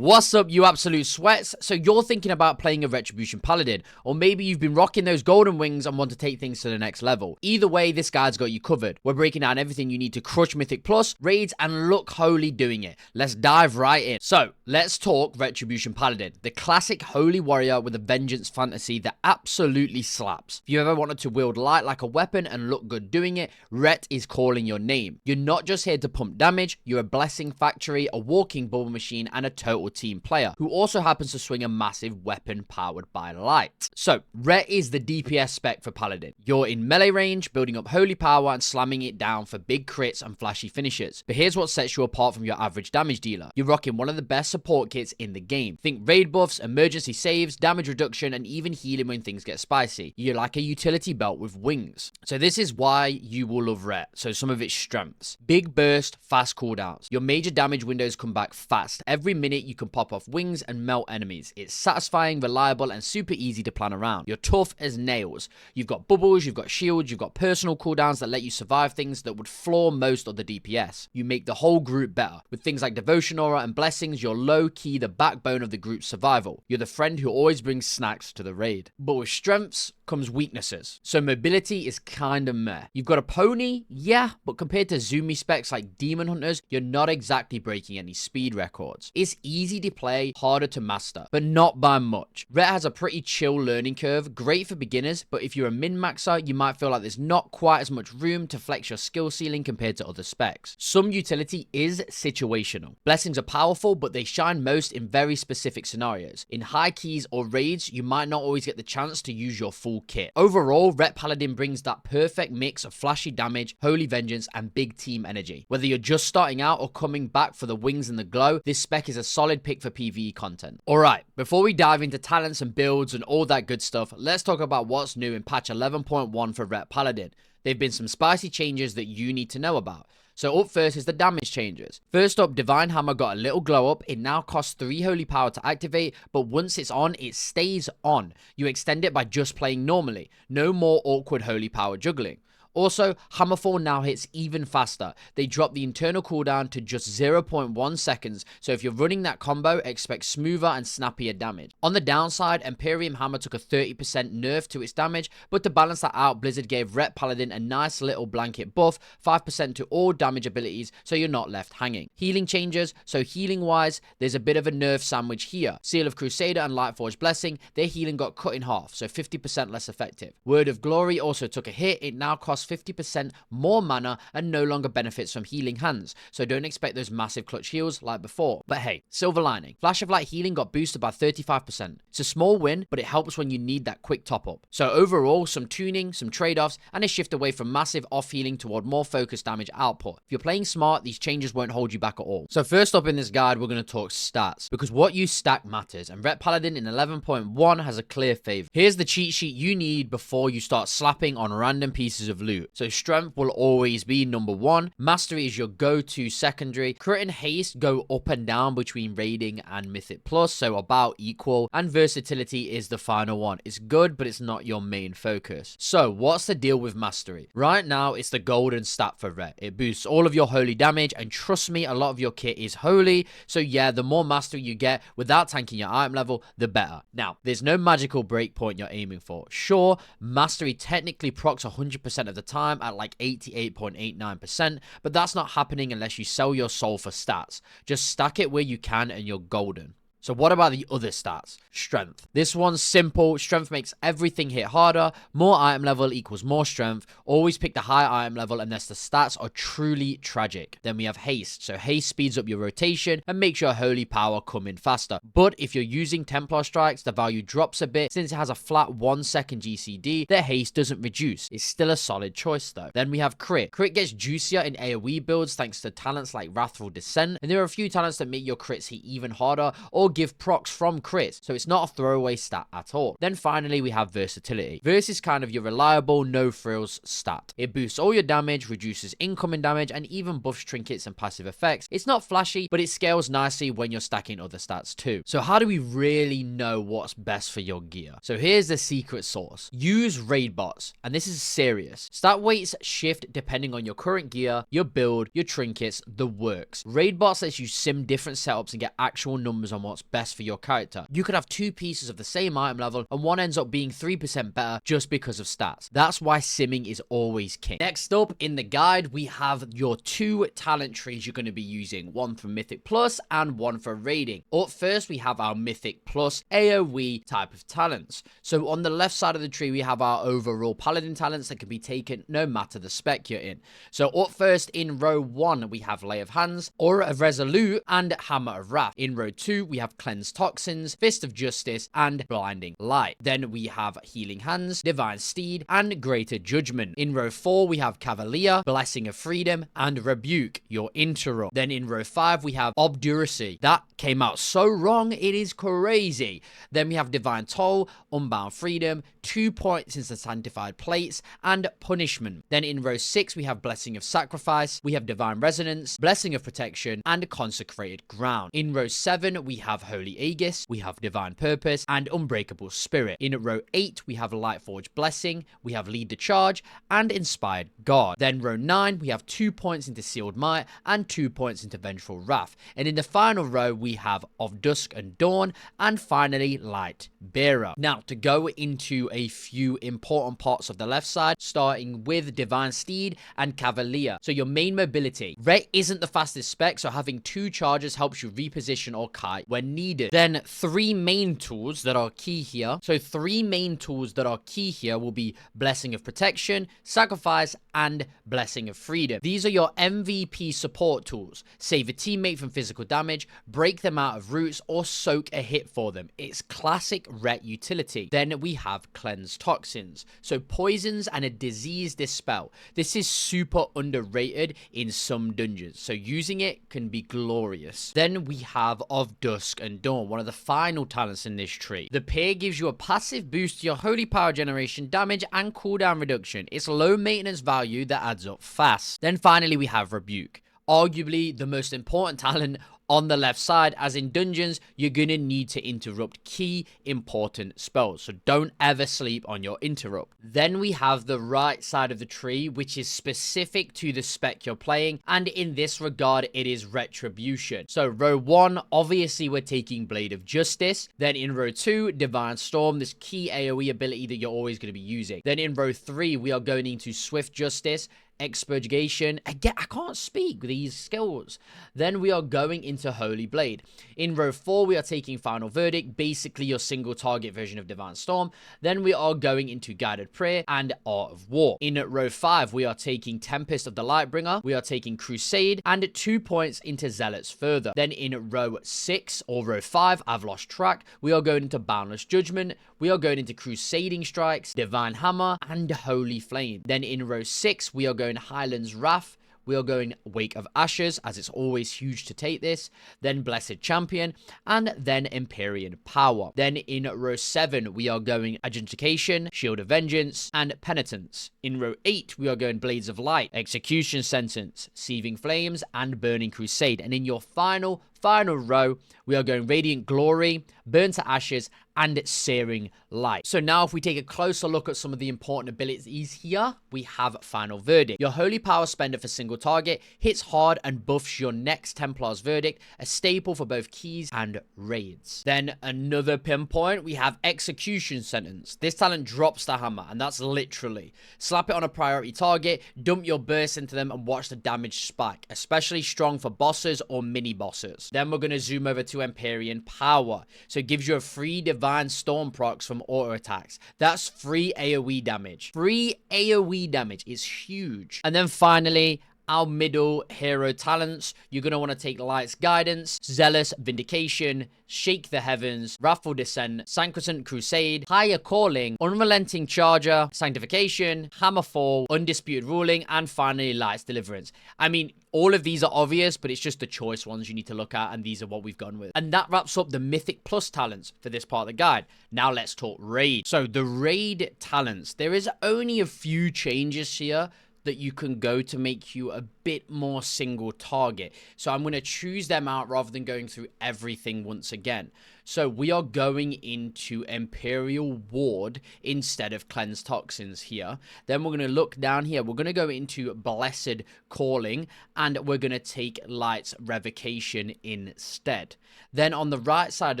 What's up, you absolute sweats? So you're thinking about playing a Retribution Paladin, or maybe you've been rocking those golden wings and want to take things to the next level. Either way, this guide's got you covered. We're breaking down everything you need to crush Mythic Plus, raids, and look holy doing it. Let's dive right in. So, let's talk Retribution Paladin, the classic holy warrior with a vengeance fantasy that absolutely slaps. If you ever wanted to wield light like a weapon and look good doing it, Ret is calling your name. You're not just here to pump damage, you're a blessing factory, a walking bubble machine, and a total team player who also happens to swing a massive weapon powered by light. So, Ret is the DPS spec for Paladin. You're in melee range, building up holy power and slamming it down for big crits and flashy finishes. But here's what sets you apart from your average damage dealer. You're rocking one of the best support kits in the game. Think raid buffs, emergency saves, damage reduction, and even healing when things get spicy. You're like a utility belt with wings. So this is why you will love Ret. So some of its strengths. Big burst, fast cooldowns. Your major damage windows come back fast. Every minute you can pop off wings and melt enemies. It's satisfying, reliable, and super easy to plan around. You're tough as nails. You've got bubbles, you've got shields, you've got personal cooldowns that let you survive things that would floor most of the DPS. You make the whole group better. With things like Devotion Aura and Blessings, you're low-key the backbone of the group's survival. You're the friend who always brings snacks to the raid. But with strengths comes weaknesses. So mobility is kinda meh. You've got a pony, yeah, but compared to zoomy specs like Demon Hunters, you're not exactly breaking any speed records. It's easy to play, harder to master, but not by much. Ret has a pretty chill learning curve, great for beginners, but if you're a min-maxer, you might feel like there's not quite as much room to flex your skill ceiling compared to other specs. Some utility is situational. Blessings are powerful, but they shine most in very specific scenarios. In high keys or raids, you might not always get the chance to use your full kit. Overall, Ret Paladin brings that perfect mix of flashy damage, holy vengeance, and big team energy. Whether you're just starting out or coming back for the wings and the glow, this spec is a solid pick for PvE content. Alright, before we dive into talents and builds and all that good stuff, let's talk about what's new in patch 11.1 for Ret Paladin. There have been some spicy changes that you need to know about. So up first is the damage changes. First up, Divine Hammer got a little glow up. It now costs 3 holy power to activate, but once it's on, it stays on. You extend it by just playing normally. No more awkward holy power juggling. Also, Hammerfall now hits even faster. They drop the internal cooldown to just 0.1 seconds, so if you're running that combo, expect smoother and snappier damage. On the downside, Imperium Hammer took a 30% nerf to its damage, but to balance that out, Blizzard gave Ret Paladin a nice little blanket buff, 5% to all damage abilities, so you're not left hanging. Healing changes, so healing wise, there's a bit of a nerf sandwich here. Seal of Crusader and Lightforge Blessing, their healing got cut in half, so 50% less effective. Word of Glory also took a hit. It now costs 50% more mana and no longer benefits from healing hands, so don't expect those massive clutch heals like before. But hey, silver lining. Flash of Light healing got boosted by 35%. It's a small win, but it helps when you need that quick top up. So overall, some tuning, some trade-offs, and a shift away from massive off healing toward more focused damage output. If you're playing smart, these changes won't hold you back at all. So first up in this guide, we're going to talk stats, because what you stack matters, and Ret Paladin in 11.1 has a clear favor. Here's the cheat sheet you need before you start slapping on random pieces of loot. So strength will always be number 1. Mastery is your go-to secondary. Crit and haste go up and down between raiding and Mythic Plus, so about equal. And versatility is the final one. It's good, but it's not your main focus. So what's the deal with mastery? Right now, it's the golden stat for Ret. It boosts all of your holy damage, and trust me, a lot of your kit is holy. So yeah, the more mastery you get without tanking your item level, the better. Now, there's no magical breakpoint you're aiming for. Sure, mastery technically procs 100% of the time at like 88.89%, but that's not happening unless you sell your soul for stats. Just stack it where you can and you're golden. So what about the other stats? Strength. This one's simple. Strength makes everything hit harder. More item level equals more strength. Always pick the high item level unless the stats are truly tragic. Then we have haste. So haste speeds up your rotation and makes your holy power come in faster. But if you're using Templar strikes, the value drops a bit. Since it has a flat 1 second GCD, the haste doesn't reduce. It's still a solid choice though. Then we have crit. Crit gets juicier in AoE builds thanks to talents like Wrathful Descent. And there are a few talents that make your crits hit even harder or give procs from crits, so it's not a throwaway stat at all. Then finally, we have versatility. Verse is kind of your reliable, no frills stat. It boosts all your damage, reduces incoming damage, and even buffs trinkets and passive effects. It's not flashy, but it scales nicely when you're stacking other stats too. So how do we really know what's best for your gear? So here's the secret sauce. Use raid bots, and this is serious. Stat weights shift depending on your current gear, your build, your trinkets, the works. Raid bots lets you sim different setups and get actual numbers on what's best for your character. You could have two pieces of the same item level and one ends up being 3% better just because of stats. That's why simming is always king. Next up in the guide, we have your two talent trees you're going to be using, one for Mythic Plus and one for Raiding. Up first, we have our Mythic Plus AoE type of talents. So on the left side of the tree, we have our overall Paladin talents that can be taken no matter the spec you're in. So up first in row 1, we have Lay of Hands, Aura of Resolute, and Hammer of Wrath. In row 2, we have Cleanse Toxins, Fist of Justice, and Blinding Light. Then we have Healing Hands, Divine Steed, and Greater Judgment. In row 4, we have Cavalier, Blessing of Freedom, and Rebuke, your interrupt. Then in row 5, we have Obduracy. That came out so wrong, it is crazy. Then we have Divine Toll, Unbound Freedom, 2 points into Sanctified Plates, and Punishment. Then in row 6, we have Blessing of Sacrifice, we have Divine Resonance, Blessing of Protection, and Consecrated Ground. In row 7, we have Holy Aegis, we have Divine Purpose, and Unbreakable Spirit. In row 8, we have Lightforge Blessing, we have Lead the Charge, and Inspired Guard. Then row 9, we have 2 points into Sealed Might, and 2 points into Vengeful Wrath. And in the final row, we have Of Dusk and Dawn, and finally Light Bearer. Now, to go into a few important parts of the left side, starting with Divine Steed and Cavalier. So your main mobility. Ret isn't the fastest spec, so having 2 charges helps you reposition or kite when needed. Then 3 main tools that are key here. So 3 main tools that are key here will be Blessing of Protection, Sacrifice, and Blessing of Freedom. These are your MVP support tools. Save a teammate from physical damage, break them out of roots, or soak a hit for them. It's classic Ret utility. Then we have Cleanse Toxins. So poisons and a disease dispel. This is super underrated in some dungeons, so using it can be glorious. Then we have Of Dusk and Dawn, one of the final talents in this tree. The peer gives you a passive boost to your holy power generation, damage, and cooldown reduction. It's low maintenance value that adds up fast. Then finally we have Rebuke, arguably the most important talent on the left side, as in dungeons, you're gonna need to interrupt key important spells, so don't ever sleep on your interrupt. Then we have the right side of the tree, which is specific to the spec you're playing, and in this regard, it is Retribution. So row 1, obviously we're taking Blade of Justice. Then in row 2, Divine Storm, this key AoE ability that you're always gonna be using. Then in row 3, we are going into Swift Justice, Expurgation. Again, I can't speak these skills. Then we are going into Holy Blade. In row 4, we are taking Final Verdict, basically your single target version of Divine Storm. Then we are going into Guided Prayer and Art of War. In row 5, we are taking Tempest of the Lightbringer. We are taking Crusade and 2 points into Zealots further. Then in row 6 or row 5, I've lost track, we are going into Boundless Judgment. We are going into Crusading Strikes, Divine Hammer, and Holy Flame. Then in row 6, we are going Highland's Wrath. We are going Wake of Ashes, as it's always huge to take this. Then Blessed Champion, and then Empyrean Power. Then in row 7, we are going Adjudication, Shield of Vengeance, and Penitence. In row 8, we are going Blades of Light, Execution Sentence, Seething Flames, and Burning Crusade. And in your final row, we are going Radiant Glory, Burn to Ashes, and Searing Light. So now if we take a closer look at some of the important abilities here, we have Final Verdict. Your Holy Power spender for single target, hits hard and buffs your next Templar's Verdict, a staple for both keys and raids. Then another pinpoint, we have Execution Sentence. This talent drops the hammer, and that's literally. Slap it on a priority target, dump your burst into them, and watch the damage spike, especially strong for bosses or mini bosses. Then we're going to zoom over to Empyrean Power. So it gives you a free Divine Storm procs from auto attacks. That's free AoE damage. Free AoE damage is huge. And then finally, our middle hero talents, you're going to want to take Light's Guidance, Zealous Vindication, Shake the Heavens, Wrathful Descent, Sacrosanct Crusade, Higher Calling, Unrelenting Charger, Sanctification, Hammerfall, Undisputed Ruling, and finally Light's Deliverance. I mean, all of these are obvious, but it's just the choice ones you need to look at, and these are what we've gone with. And that wraps up the Mythic Plus talents for this part of the guide. Now let's talk Raid. So the Raid talents, there is only a few changes here that you can go to make you a bit more single target. So I'm going to choose them out rather than going through everything once again. So we are going into Imperial Ward instead of Cleanse Toxins here. Then we're going to look down here. We're going to go into Blessed Calling, and we're going to take Light's Revocation instead. Then on the right side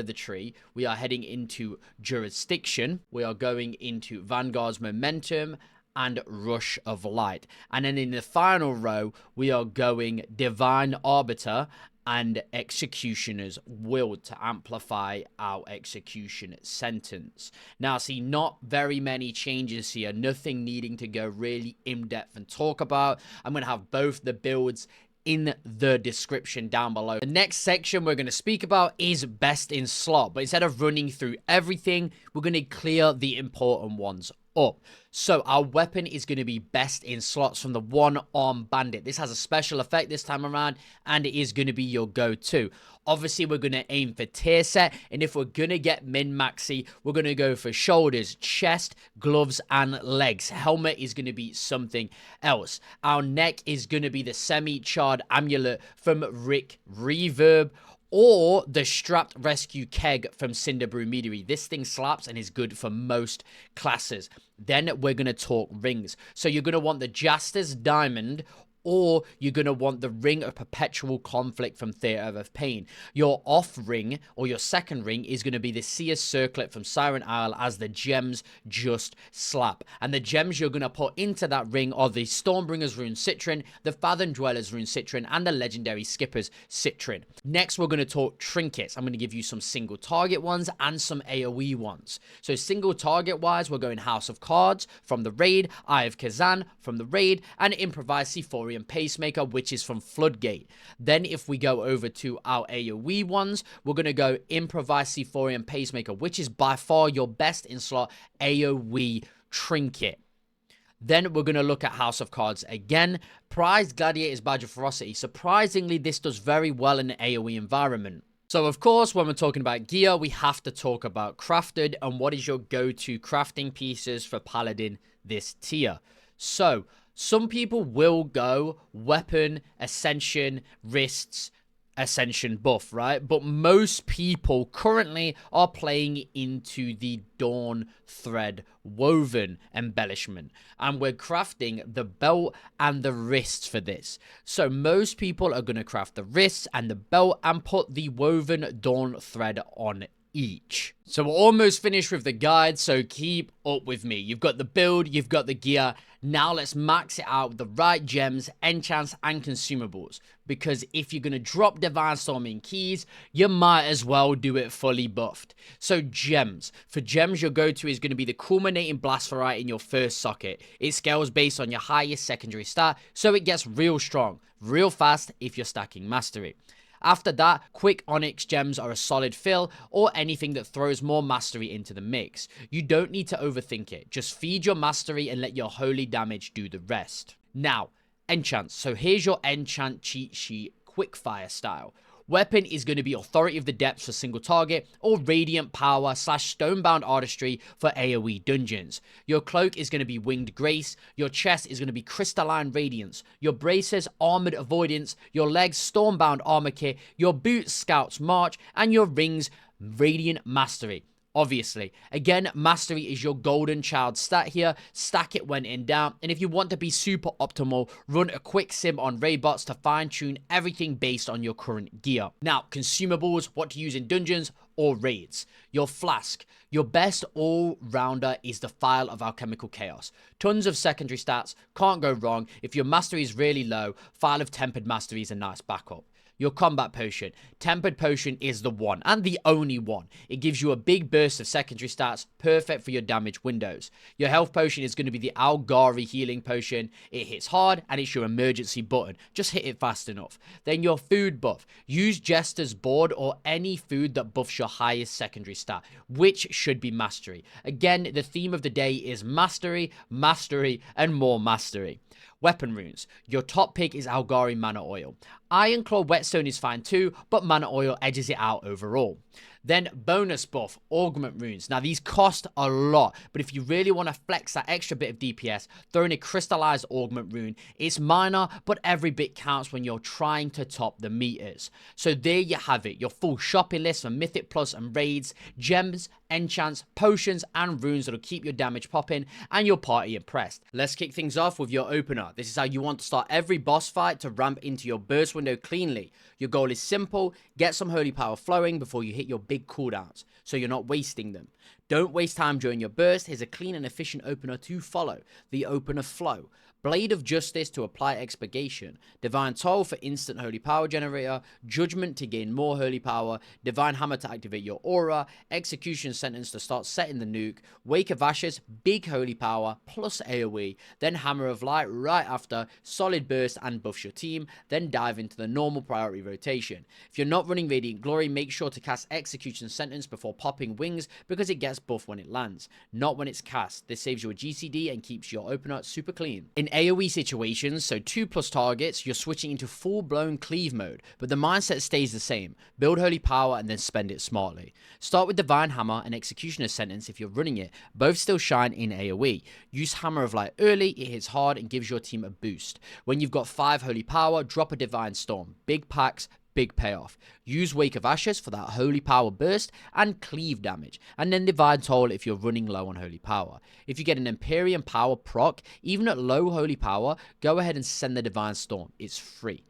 of the tree, we are heading into Jurisdiction. We are going into Vanguard's Momentum and Rush of Light. And then in the final row, we are going Divine Arbiter and Executioner's Will to amplify our execution sentence. Now, see, not very many changes here. Nothing needing to go really in-depth and talk about. I'm going to have both the builds in the description down below. The next section we're going to speak about is best in slot, but instead of running through everything, we're going to clear the important ones up. So our weapon is going to be best in slots from the one-arm bandit. This has a special effect this time around, and it is going to be your go-to. Obviously, we're going to aim for tier set, and if we're going to get min-maxy, we're going to go for shoulders, chest, gloves, and legs. Helmet is going to be something else. Our neck is going to be the semi-charred amulet from Rick Reverb, or the strapped rescue keg from Cinderbrew Meadery. This thing slaps and is good for most classes. Then we're going to talk rings. So you're going to want the Jaster's Diamond, or you're going to want the Ring of Perpetual Conflict from Theatre of Pain. Your off ring, or your second ring, is going to be the Seer's Circlet from Siren Isle, as the gems just slap. And the gems you're going to put into that ring are the Stormbringer's Rune Citron, the Fathom Dweller's Rune Citron, and the Legendary Skipper's Citron. Next, we're going to talk trinkets. I'm going to give you some single target ones and some AoE ones. So single target wise, we're going House of Cards from the Raid, Eye of Kazan from the Raid, and Improvised C4 Pacemaker, which is from Floodgate. Then if we go over to our AoE ones, we're going to go Improvised C4 Pacemaker, which is by far your best in slot AoE trinket. Then we're going to look at House of Cards again. Prized Gladiator's Badge of Ferocity. Surprisingly, this does very well in an AoE environment. So, of course, when we're talking about gear, we have to talk about crafted and what is your go-to crafting pieces for Paladin this tier. So, some people will go weapon, ascension, wrists, ascension buff, right? But most people currently are playing into the Dawn Thread Woven embellishment, and we're crafting the belt and the wrists for this. So most people are going to craft the wrists and the belt and put the woven Dawn Thread on each. So we're almost finished with the guide, so keep up with me. You've got the build, you've got the gear. Now let's max it out with the right gems, enchants, and consumables. Because if you're going to drop Divine Storming keys, you might as well do it fully buffed. So gems. For gems, your go-to is going to be the Culminating Blast Variety in your first socket. It scales based on your highest secondary stat, so it gets real strong, real fast if you're stacking Mastery. After that, quick Onyx gems are a solid fill, or anything that throws more mastery into the mix. You don't need to overthink it. Just feed your mastery and let your holy damage do the rest. Now, enchants. So here's your enchant cheat sheet, quickfire style. Weapon is going to be Authority of the Depths for single target, or Radiant Power / Stonebound Artistry for AoE dungeons. Your cloak is going to be Winged Grace, your chest is going to be Crystalline Radiance, your braces Armored Avoidance, your legs Stormbound Armor Kit, your boots Scout's March, and your rings Radiant Mastery. Obviously, again, mastery is your golden child stat here. Stack it when in doubt, and if you want to be super optimal, run a quick sim on raid bots to fine tune everything based on your current gear. Now, consumables, what to use in dungeons or raids. Your flask. Your best all-rounder is the Phial of Alchemical Chaos. Tons of secondary stats, can't go wrong. If your mastery is really low, Phial of Tempered Mastery is a nice backup. Your combat potion. Tempered potion is the one, and the only one. It gives you a big burst of secondary stats, perfect for your damage windows. Your health potion is going to be the Algari healing potion. It hits hard, and it's your emergency button. Just hit it fast enough. Then your food buff. Use Jester's board or any food that buffs your highest secondary stat, which should be mastery. Again, the theme of the day is mastery, mastery, and more mastery. Weapon runes. Your top pick is Algari Mana Oil. Ironclaw Whetstone is fine too, but Mana Oil edges it out overall. Then bonus buff, Augment runes. Now these cost a lot, but if you really want to flex that extra bit of DPS, throw in a crystallized Augment rune. It's minor, but every bit counts when you're trying to top the meters. So there you have it, your full shopping list for Mythic Plus and Raids, gems, enchants, potions, and runes that'll keep your damage popping and your party impressed. Let's kick things off with your opener. This is how you want to start every boss fight to ramp into your burst window cleanly. Your goal is simple, get some holy power flowing before you hit your big cooldowns, so you're not wasting them. Don't waste time during your burst. Here's a clean and efficient opener to follow. The opener flow. Blade of Justice to apply expurgation, Divine Toll for instant holy power generator, Judgment to gain more holy power, Divine Hammer to activate your aura, Execution Sentence to start setting the nuke, Wake of Ashes, big holy power plus AoE, then Hammer of Light right after, solid burst and buffs your team, then dive into the normal priority rotation. If you're not running Radiant Glory, make sure to cast Execution Sentence before popping wings because it gets buffed when it lands, not when it's cast. This saves you a GCD and keeps your opener super clean. In AoE situations, so 2+ targets, you're switching into full-blown cleave mode, but the mindset stays the same. Build holy power and then spend it smartly. Start with Divine Hammer and Executioner's Sentence if you're running it. Both still shine in AoE. Use Hammer of Light early, it hits hard and gives your team a boost. When you've got 5 holy power, drop a Divine Storm. Big packs, big payoff. Use Wake of Ashes for that holy power burst and cleave damage, and then Divine Toll if you're running low on holy power. If you get an Empyrean power proc, even at low holy power, go ahead and send the Divine Storm. It's free.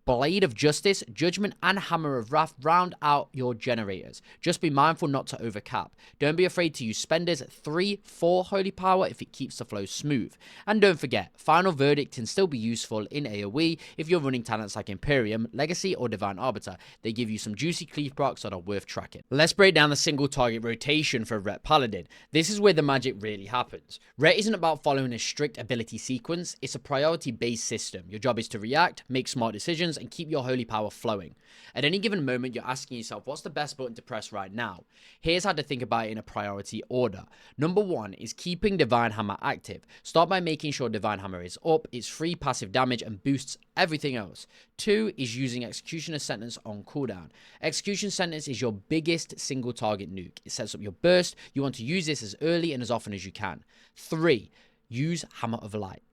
Blade of Justice, Judgment, and Hammer of Wrath round out your generators. Just be mindful not to overcap. Don't be afraid to use spenders 3-4 holy power if it keeps the flow smooth. And don't forget, Final Verdict can still be useful in AoE if you're running talents like Imperium, Legacy, or Divine Arbiter. They give you some juicy cleave procs that are worth tracking. Let's break down the single target rotation for Ret Paladin. This is where the magic really happens. Ret isn't about following a strict ability sequence, it's a priority based system. Your job is to react, make smart decisions, and keep your holy power flowing. At any given moment, you're asking yourself, what's the best button to press right now? Here's how to think about it in a priority order. Number 1 is keeping Divine Hammer active. Start by making sure Divine Hammer is up, it's free passive damage and boosts everything else. 2 is using Executioner Sentence on cooldown. Execution Sentence is your biggest single target nuke. It sets up your burst. You want to use this as early and as often as you can. 3, use Hammer of Light.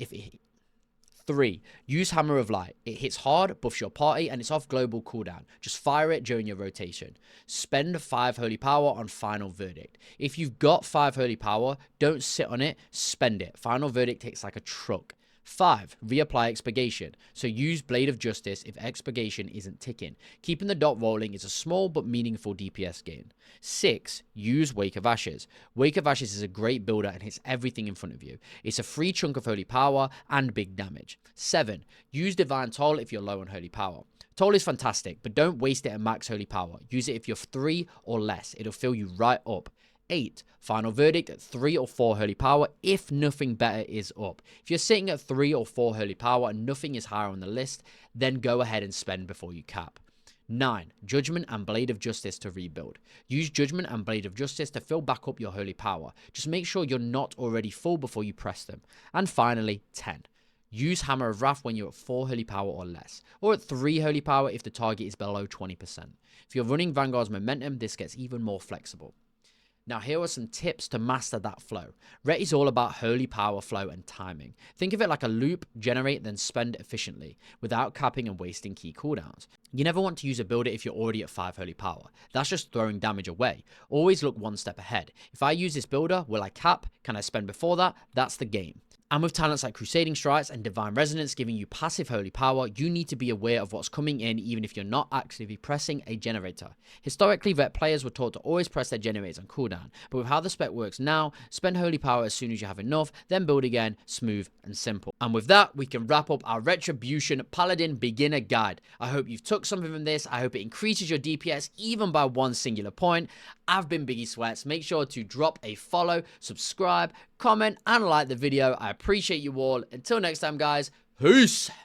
Use Hammer of Light. It hits hard, buffs your party, and it's off global cooldown. Just fire it during your rotation. Spend 5 holy power on Final Verdict. If you've got 5 holy power, don't sit on it, spend it. Final Verdict hits like a truck. 5, reapply expurgation. So use Blade of Justice if expurgation isn't ticking. Keeping the dot rolling is a small but meaningful DPS gain. 6, use Wake of Ashes. Wake of Ashes is a great builder and hits everything in front of you. It's a free chunk of holy power and big damage. 7, use Divine Toll if you're low on holy power. Toll is fantastic, but don't waste it at max holy power. Use it if you're 3 or less. It'll fill you right up. 8, Final Verdict at 3 or 4 holy power if nothing better is up. If you're sitting at 3 or 4 holy power and nothing is higher on the list, then go ahead and spend before you cap. 9, Judgment and Blade of Justice to rebuild. Use Judgment and Blade of Justice to fill back up your holy power. Just make sure you're not already full before you press them. And finally, 10. Use Hammer of Wrath when you're at 4 holy power or less, or at 3 holy power if the target is below 20%. If you're running Vanguard's Momentum, this gets even more flexible. Now here are some tips to master that flow. Ret is all about holy power flow and timing. Think of it like a loop, generate, then spend efficiently, without capping and wasting key cooldowns. You never want to use a builder if you're already at 5 holy power. That's just throwing damage away. Always look one step ahead. If I use this builder, will I cap? Can I spend before that? That's the game. And with talents like Crusading Strikes and Divine Resonance giving you passive holy power, you need to be aware of what's coming in even if you're not actively pressing a generator. Historically, vet players were taught to always press their generators on cooldown, but with how the spec works now, spend holy power as soon as you have enough, then build again, smooth and simple. And with that, we can wrap up our Retribution Paladin beginner guide. I hope you've took something from this. I hope it increases your DPS even by one singular point. I've been Biggie Sweats. Make sure to drop a follow, subscribe, comment, and like the video. I appreciate you all. Until next time, guys. Peace.